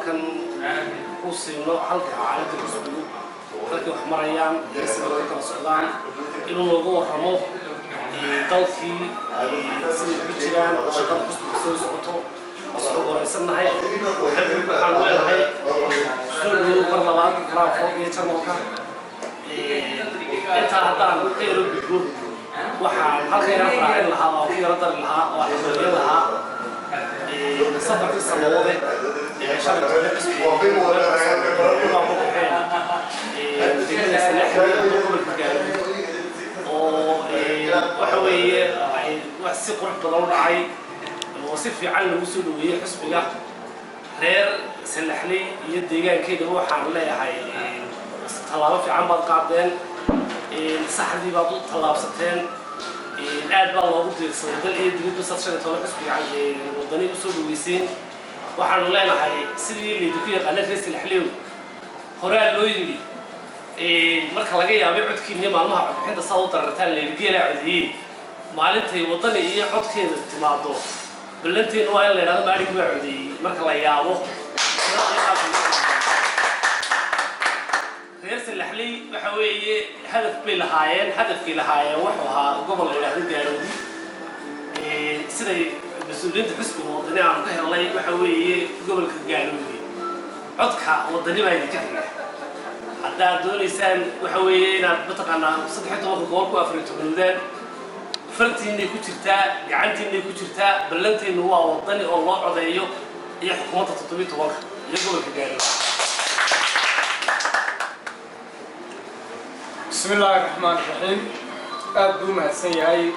halkan ku siino halka xaaladda xisbigu halka wax marayaan sida kala socdaan inuu looga warramo dalkii sidii ku jiraan shaqada xisbiga soo socoto soo go'aysanahay waxaan leeyahay soo barlamaan raafo iyo jarmalka inta haddaan ka yaro gudbo waxaan halkan raacin lahaa oo ku yaro dari lahaa oo xisbiga lahaa safarkii sanadooda شغل وحوي وحسي قرب بدون عي وصف عن الوصول وهي حسب له غير سلحني يديجان كده هو حرله هاي طلاب في عم بقعدين الصحدي بعض طلاب ستين الآن بقى الله بدي صدق يدري بس عشان طلاب حسب يعني وضني وصول ويسين waxaan leenahay sidii leeyahay qanadkiisa laxliyo horaa loo yiri marka laga yaabo codkiina maalmaha codbixinta soo darartaan leeyahay codiyay maalintay wadani iyo codkeeda timaado balantiin waa in la yiraahdo maalig waa codiyay marka la yaabo reersi laxli waxa weeye hadafkii lahaayeen wuxuu ahaa gobol la yiraahdo Garoodi siday مسؤولين حسب الوطني عن ظهر الله وحوي قبل كجالوي عطكة وطني ما يذكرنا حتى دول إنسان وحوي أنا بتقنا صدحته وقولك وأفرت من ذن فرتي إني كترتا قعدت إني كترتا بلنت إنه هو وطني الله عضيه هي حكومة تطبيق وقت يقبل كجالوي بسم الله الرحمن الرحيم أدوم هالسياي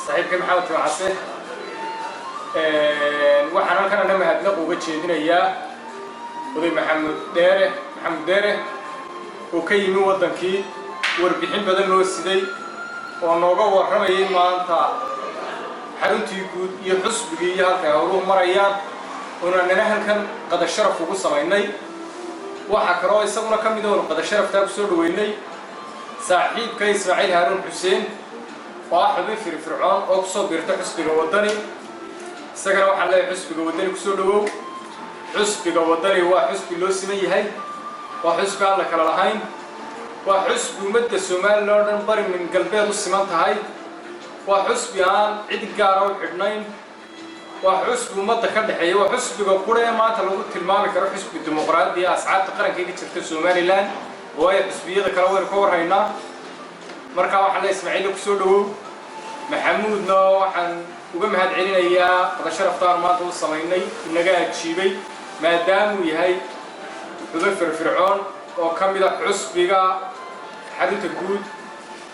صاحب كم حاول تعصيه waxaan halkan ana mahadnaq uga jeedinayaa oday maxamed deere oo ka yimi wadankii warbixin badan loo siday oo nooga warramayay maanta xaruntii guud iyo xusbigii iyo halka hawluhu marayaan oo aanana halkan qada sharaf ugu sameynay waxa kale oo isaguna ka mid ah qada sharafta ku soo dhaweynay saaxiibka Ismaaciil Haruun Xuseen oo xubin firfircoon oo ku soo biirtay xusbiga wadani سجل واحد لا حسب جودني كسودو حسب جودني وحسب لوسمي هاي وحسب على كلامهين وحسب مدة سمال لورن بري من قلبه السمات هاي وحسب عن عيد الجارة والحنين وحسب مدة كده حي وحسب جوكورة ما تلو تلمام كره حسب الديمقراطية أسعاد تقرن كي تشتري سمالي لان وهي حسبية كراوي الكور هينا مركب واحد لا إسماعيل كسودو محمود نو وحن وجمع هالعينين إياه قد شرف طار ما توصل مني النجاة شيبي ما دام وياي وظفر فرعون وكم إذا حس بيجا حدث الجود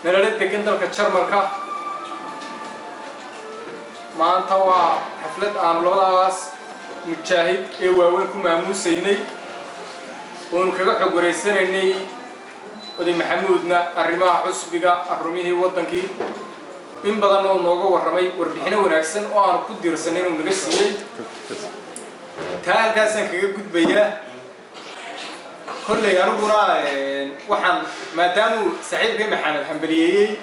نرد تجندل كتشر مركا ما أنتوا حفلة عملوها متشاهد وينكم معمول سيني ونكذا حجريسين إني ودي محمودنا الرماح حس بيجا الرميه وطنكي in badan oo nooga warramay warbixino wanaagsan oo aan ku diirsaneyn oo naga siiyay taalkaasaan kaga gudbayaa kolley aniguna waxaan maadaama saaxiibkay maxamed xambaliyay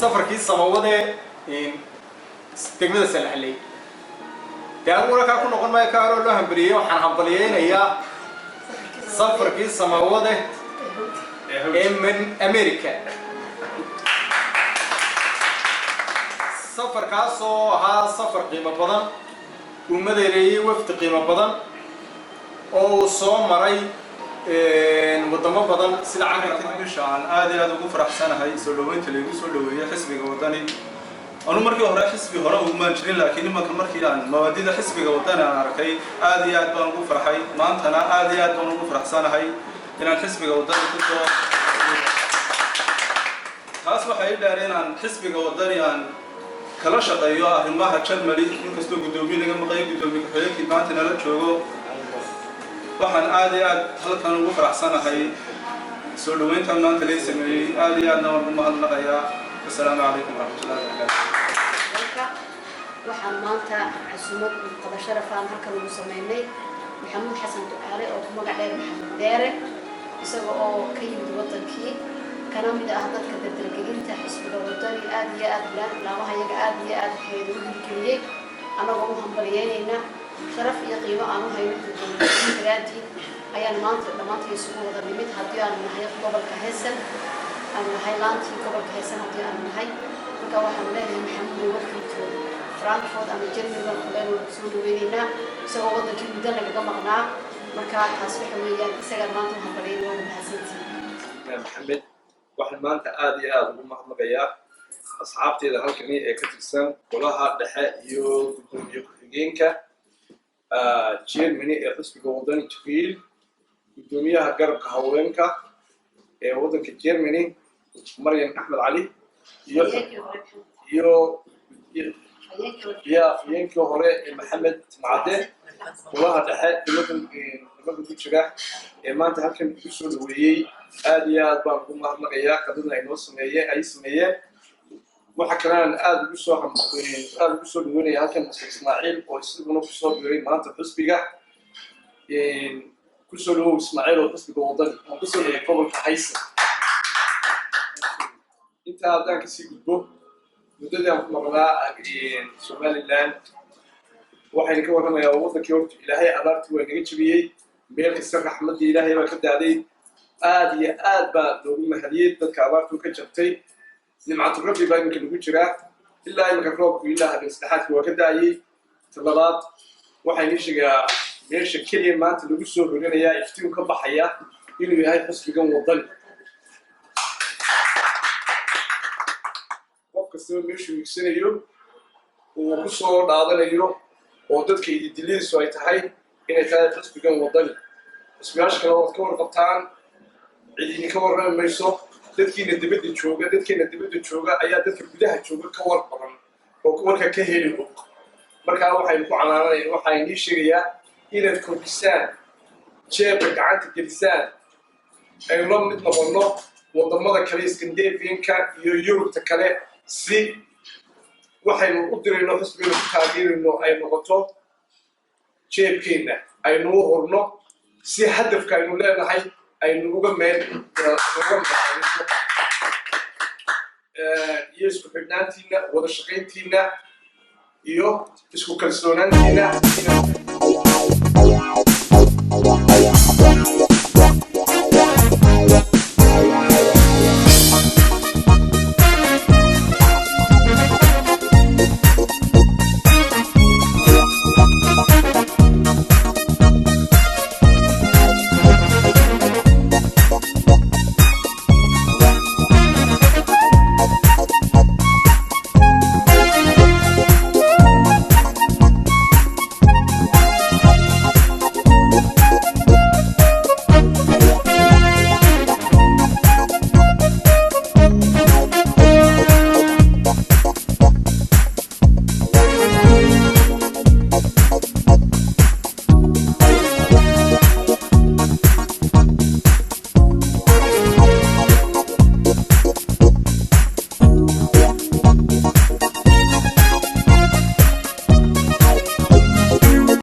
safarkii samawade degmada Salaxley aniguna ka ku noqon maayo kaaro loo xambaliyay waxaan xambaliyaynayaa safarkii samawade من أمريكا سفر كاسو ها سفر قيمة بدن ومديري وفد قيمة بدن أو صوم مري ودم بدن سلعة كتير عن هذه أدوك فرح سنة هاي سلوين تلقي سلوية حسب وطني أنا مركي هراء حسب هراء وما نشرين لكن ما كان مركي يعني مواديد حسب وطني أنا ركي هذه أدوك فرح هاي ما أنت أنا هذه أدوك فرح سنة هاي إن الحسب وطني كنت خاص وحيد دارين عن حسب وطني عن كلا شقيا هما هتشل ملي كستو قدومي لقى مقاي قدومي كحياتي ما أنت نلا تشوفه waxaan aad iyo aad halkan ugu faraxsanahay soo dhaweynta maanta la sameeyay aad iyo aadna waan u mahadnaqayaa assalaamu calaykum waraxmatullaahi wabarakaatuh waxaan maanta casuumad qada sharaf aan halkan ugu sameeynay maxamuud xasan ducaale oo ku magac dheer maxamed deere isaga oo ka yimid wadankii kana mid ah dadka dardargelinta xisbiga wadani aad iyo aad laamaha iyaga aad iyo aad waxay ugu hirgeliyay anagoo u hambalyeynayna sharaf iyo qiimo aan u hayno gudoomiyaha ayaan maanta dhamaantii isugu wada nimid haddii aan nahay gobolka Heesan aan nahay laantii gobolka Heesan haddii aan nahay marka waxaan leeyahay maxamuud warkiisu Frankfurt ama Germany waan ku soo dhaweynaa isagoo wadankii muddo laga maqnaa marka taas waxa weeyaan isaga maanta waxaan baleeyay waa mahadsantihiin maxamed waxaan maanta aad iyo aad ugu mahadnaqayaa asxaabteeda halkan ee ka tirsan golaha dhexe iyo gudoomiye ku-xigeenka Germany ee xisbiga wadani Tukiil gudoomiyaha garabka haweenka ee wadanka Germany Maryam Ahmed Ali iyo afyeenkii hore ee Maxamed Macade golaha dhexe nimanka ku jira ee maanta halkan ku soo dhaweeyay aad iyo aad baan ugu mahadnaqayaa qadada ay noo sameeyeen waxa kale aad ugu soo dhaweynaya halkan Mr. Ismaaciil oo isaguna ku soo biiray maanta xisbiga ku soo dhawow Ismaaciil oo xisbiga wadani oo ku soo dhaweeyay gobolka Heesan inta haddaan ka sii gudbo muddadii aan ku maqnaa Somaliland waxayna ka warramayaa wadankii horta ilaahay abaartii waa naga jabiyey meel kasta raxmadii ilaahay baa ka daaday aad iyo aad baa loogu mahadiyey dadka abaartu ka jabtay nimcatu rabbi baa iminka lagu jiraa ilaa iminka roobku ilaa habeen saddexaadka waa ka daayey talabaad waxayna sheegaa meesha keliya maanta lagu soo horinayaa iftiin ka baxaya inuu yahay xisbigan wadani qof kastoo meeshu wiigsanayo uu ku soo dhaadanayo oo dadka idiliisu ay tahay inay tahay xisbigan wadani xisbiyaasha kale waad ka warqabtaan cidini ka warrami mayso dadkeena dibadda jooga ayaa dadka gudaha jooga ka war badan oo warka ka heli og markaa waxaynu ku canaananayna waxaa inii sheegayaa inaad kordhisaan jeebka gacanta gelisaan aynu la mid noqonno wadamada kale Scandinavian-ka iyo Yurubta kale si waxaynu u dirayno xisbiga ku taageerayno ay noqoto jeebkeena aynu u horno si hadafka aynu leenahay aynu uga meel iyo isku xidhnaantiina wada shaqayntiina iyo isku kalsoonaantiina